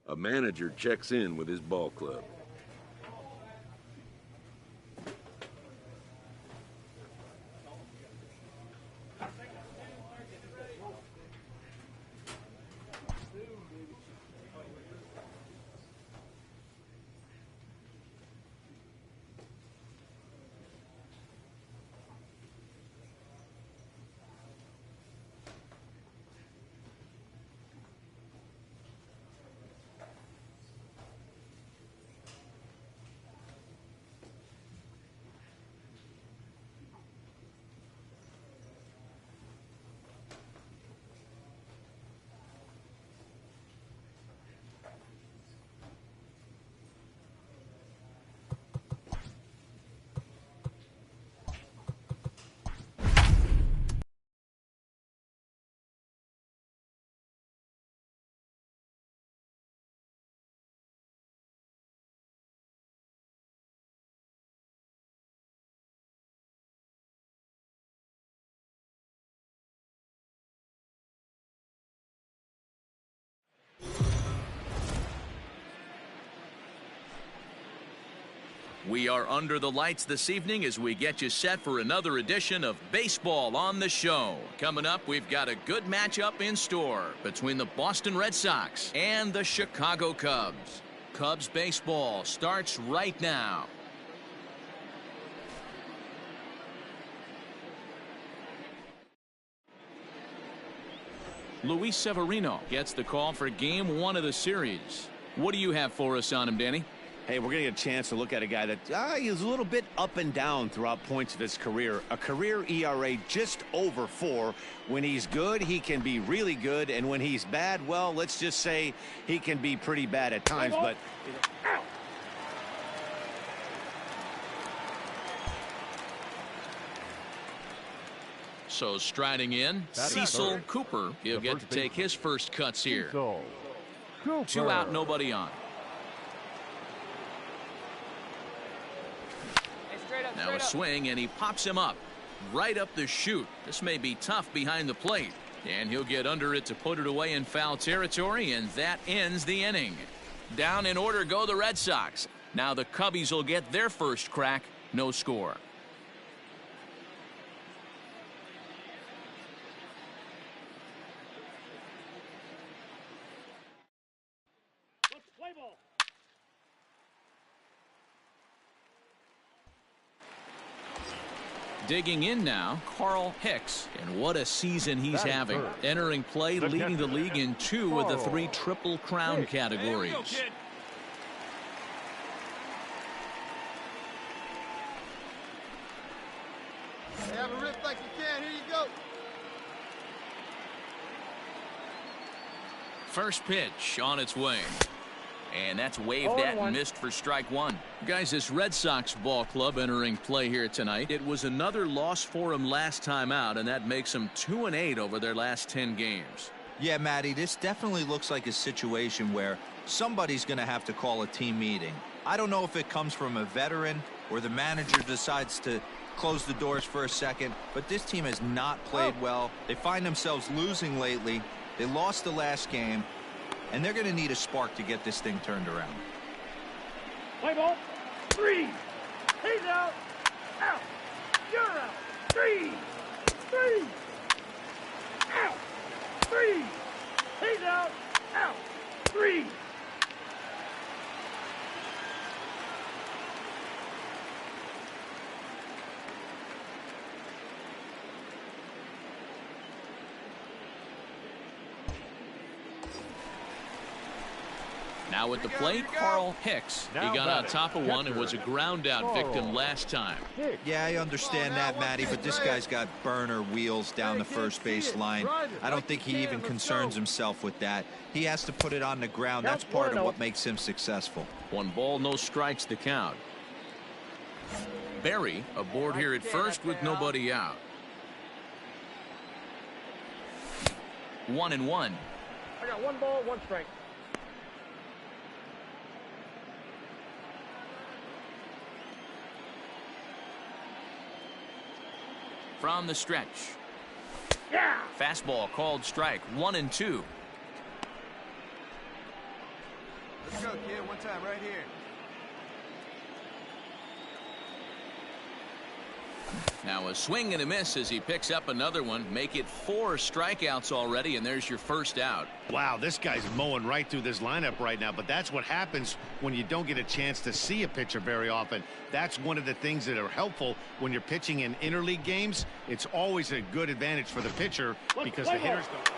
A manager checks in with his ball club. We are under the lights this evening as we get you set for another edition of Baseball on the Show. Coming up, we've got a good matchup in store between the Boston Red Sox and the Chicago Cubs. Cubs baseball starts right now. Luis Severino gets the call for Game 1 of the series. What do you have for us on him, Danny? Hey, we're going to get a chance to look at a guy that he's a little bit up and down throughout points of his career. A career ERA just over 4. When he's good, he can be really good. And when he's bad, well, let's just say he can be pretty bad at times. But so striding in, Cecil Cooper. He'll get to take his first cuts here. 2 out, nobody on. Now a swing, and he pops him up right up the chute. This may be tough behind the plate, and he'll get under it to put it away in foul territory, and that ends the inning. Down in order go the Red Sox. Now the Cubbies will get their first crack. No score. Digging in now, Carl Hicks, and what a season he's having. Entering play, leading the league in 2 of the 3 Triple Crown categories. Have a rip like you can. Here you go. First pitch on its way. And that's waved at and missed for strike 1. Guys, this Red Sox ball club entering play here tonight. It was another loss for them last time out, and that makes them 2-8 over their last 10 games. Yeah, Matty, this definitely looks like a situation where somebody's going to have to call a team meeting. I don't know if it comes from a veteran or the manager decides to close the doors for a second, but this team has not played well. They find themselves losing lately. They lost the last game. And they're going to need a spark to get this thing turned around. Play ball. 3. He's out. Out. You're out. 3. 3. Out. 3. He's out. Out. 3. Now at the plate, Carl Hicks. He got on top of one and was a ground out victim last time. Yeah, I understand that, Matty, but this guy's got burner wheels down the first base line. I don't think he even concerns himself with that. He has to put it on the ground. That's part of what makes him successful. 1 ball, no strikes the count. Barry aboard here at first with nobody out. 1-1. I got 1 ball, 1 strike. From the stretch. Yeah. Fastball called strike. 1-2. kid. One time, right here. Now a swing and a miss as he picks up another one. Make it 4 strikeouts already, and there's your first out. Wow, this guy's mowing right through this lineup right now, but that's what happens when you don't get a chance to see a pitcher very often. That's one of the things that are helpful when you're pitching in interleague games. It's always a good advantage for the pitcher because the hitters don't.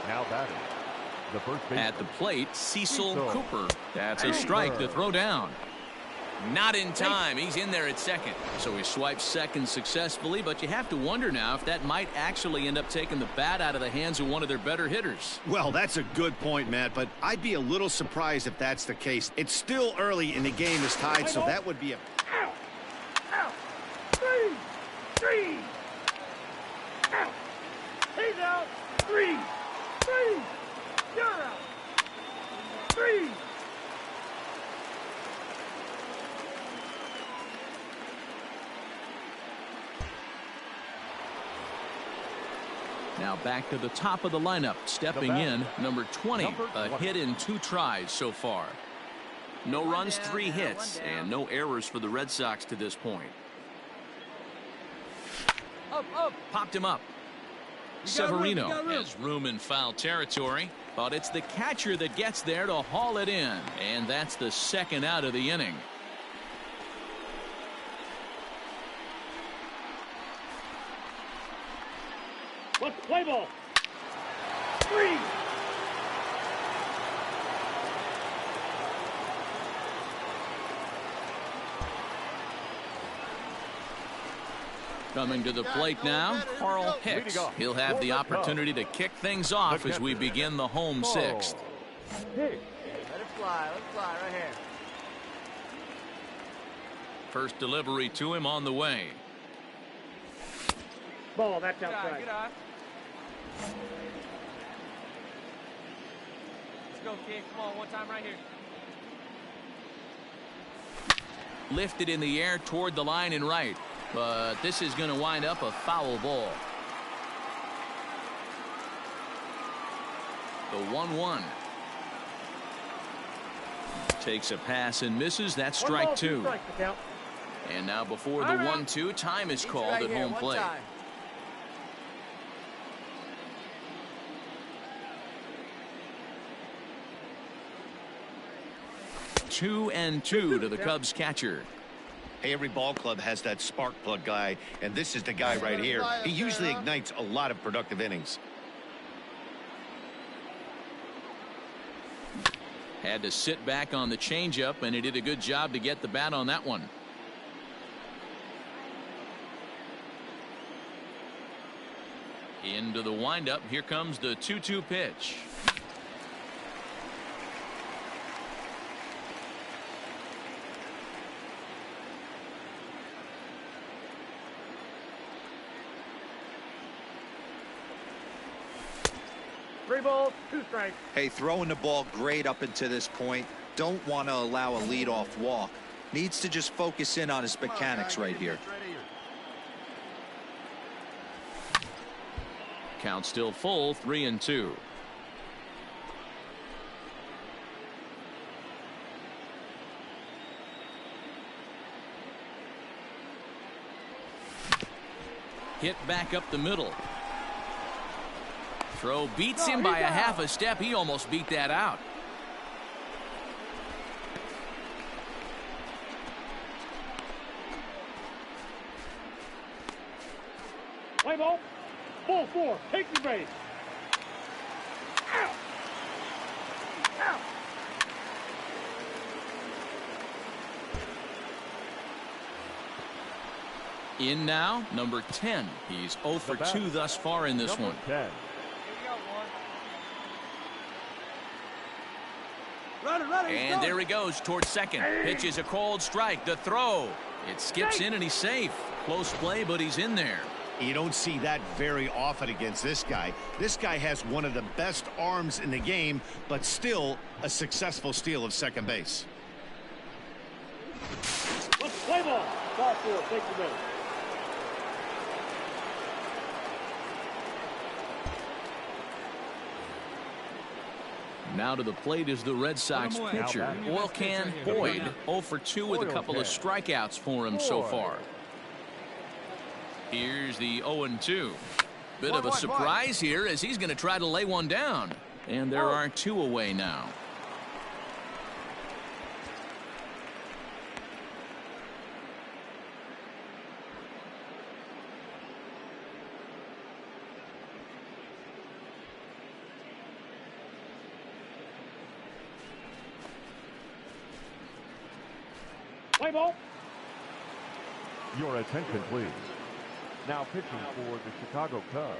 Now batting, the first baseman. At the plate, Cecil Cooper. That's a strike to throw down. Not in time. He's in there at second. So he swipes second successfully, but you have to wonder now if that might actually end up taking the bat out of the hands of one of their better hitters. Well, that's a good point, Matt, but I'd be a little surprised if that's the case. It's still early and the game is tied, so that would be a... Out. Out. 3. 3. Out. He's out. 3. 3. You're out. 3. Now back to the top of the lineup. Stepping in, number 20. A hit in 2 tries so far. No runs, 3 hits, and no errors for the Red Sox to this point. Up. Popped him up. Severino has room in foul territory, but it's the catcher that gets there to haul it in, and that's the second out of the inning. Let's play ball. 3. Coming to the plate now, Carl Hicks. He'll have the opportunity to kick things off as we begin the home 6th. Let it fly. Let's fly right here. First delivery to him on the way. Ball, that's outside. Get off. Let's go, kid. Come on, one time right here. Lifted in the air toward the line and right. But this is going to wind up a foul ball. The 1-1. Takes a pass and misses. That's strike 2. And now before the 1-2, time is called at home plate. 2-2 to the Cubs catcher. Hey, every ball club has that spark plug guy, and this is the guy right here. He usually ignites a lot of productive innings. Had to sit back on the changeup, and he did a good job to get the bat on that one. Into the windup. Here comes the 2-2 pitch. Three balls, 2 strikes. Hey, throwing the ball great up until this point. Don't want to allow a leadoff walk. Needs to just focus in on his mechanics right here. Count still full, 3-2. Hit back up the middle. Throw beats him by a half a step. He almost beat that out. Play ball. Ball 4. Take the base. Out. Out. In now, number 10. He's 0 for 2 thus far in this one. 10. And there he goes towards second. Pitches a cold strike. The throw. It skips in and he's safe. Close play, but he's in there. You don't see that very often against this guy. This guy has one of the best arms in the game, but still a successful steal of second base. Play ball. Ball 4. Take the base. Now to the plate is the Red Sox pitcher, Oil Can Boyd. 0 for 2 with a couple of strikeouts for him so far. Here's the 0-2. Bit of a surprise here as he's going to try to lay one down. And there are 2 away now. Play ball. Your attention, please. Now pitching for the Chicago Cubs,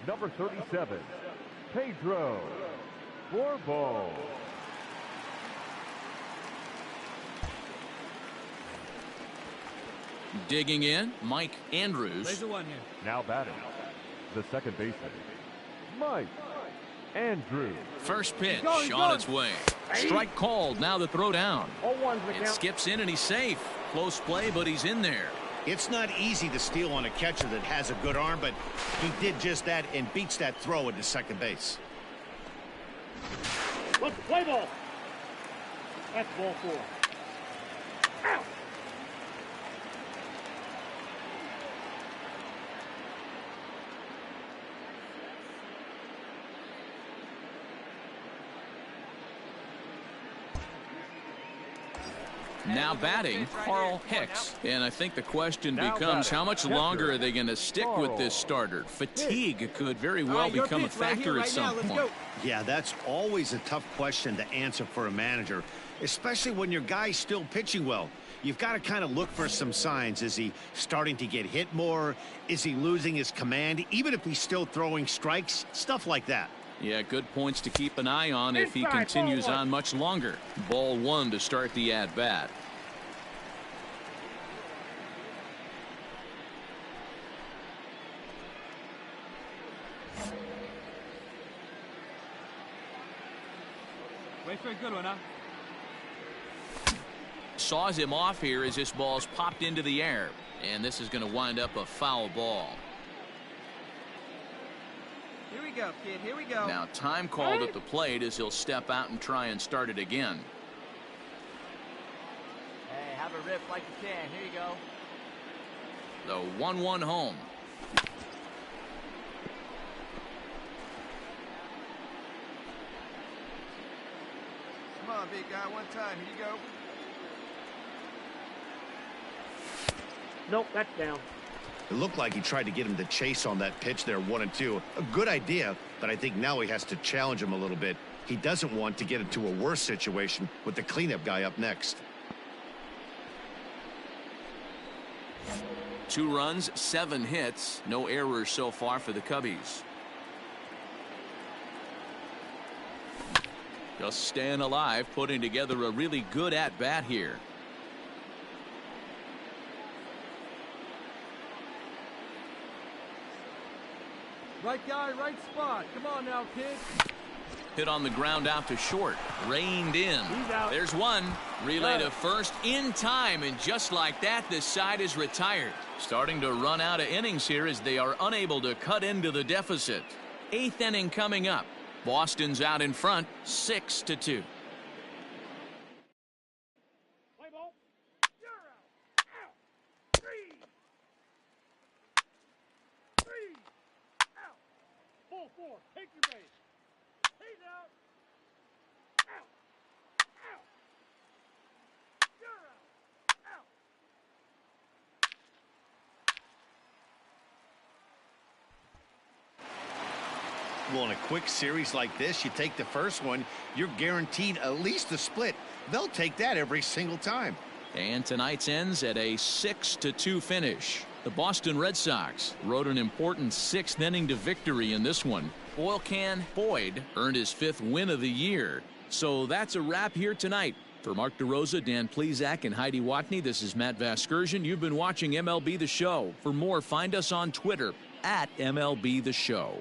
number 37, Pedro Borbo. Digging in, Mike Andrews. Laser one here. Now batting, the second baseman, Mike Andrews. First pitch on its way. Strike called. Now the throw down. 0-1's the It count. skips in and he's safe. Close play, but he's in there. It's not easy to steal on a catcher that has a good arm, but he did just that and beats that throw into second base. Let's play ball. That's ball 4. Out. Now batting, Carl Hicks. And I think the question Now becomes batting, how much catcher, longer are they going to stick with this Carl starter? Fatigue could very well become a factor at some point. Yeah, that's always a tough question to answer for a manager, especially when your guy's still pitching well. You've got to kind of look for some signs. Is he starting to get hit more? Is he losing his command? Even if he's still throwing strikes, stuff like that. Yeah, good points to keep an eye on if he continues on much longer. Ball 1 to start the at-bat. Wait for a good one, huh? Saws him off here as this ball's popped into the air. And this is going to wind up a foul ball. Here we go, kid. Here we go. Now time called at the plate as he'll step out and try and start it again. Hey, have a rip like you can. Here you go. The 1-1 home. Come on, big guy, one time. Here you go. Nope, that's down. It looked like he tried to get him to chase on that pitch there, 1-2. A good idea, but I think now he has to challenge him a little bit. He doesn't want to get into a worse situation with the cleanup guy up next. 2 runs, 7 hits, no errors so far for the Cubbies. Just staying alive, putting together a really good at-bat here. Right guy, right spot. Come on now, kid. Hit on the ground out to short. Reined in. There's one. Relay to first in time, and just like that, the side is retired. Starting to run out of innings here as they are unable to cut into the deficit. 8th inning coming up. Boston's out in front, 6-2. Play ball. You're out. Out. 3. 3. Out. Ball 4. Take your base. He's out. Out. Out. You're out. Out. Well, in a quick series like this, you take the first one, you're guaranteed at least a split. They'll take that every single time. And tonight's ends at a 6-2 finish. The Boston Red Sox rode an important 6th inning to victory in this one. Oil Can Boyd earned his 5th win of the year. So that's a wrap here tonight. For Mark DeRosa, Dan Plesac, and Heidi Watney, this is Matt Vasgersian. You've been watching MLB The Show. For more, find us on Twitter at MLB The Show.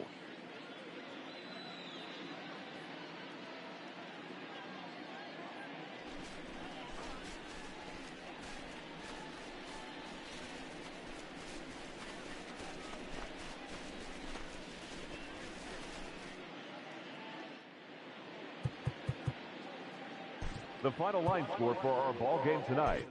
The final line score for our ball game tonight: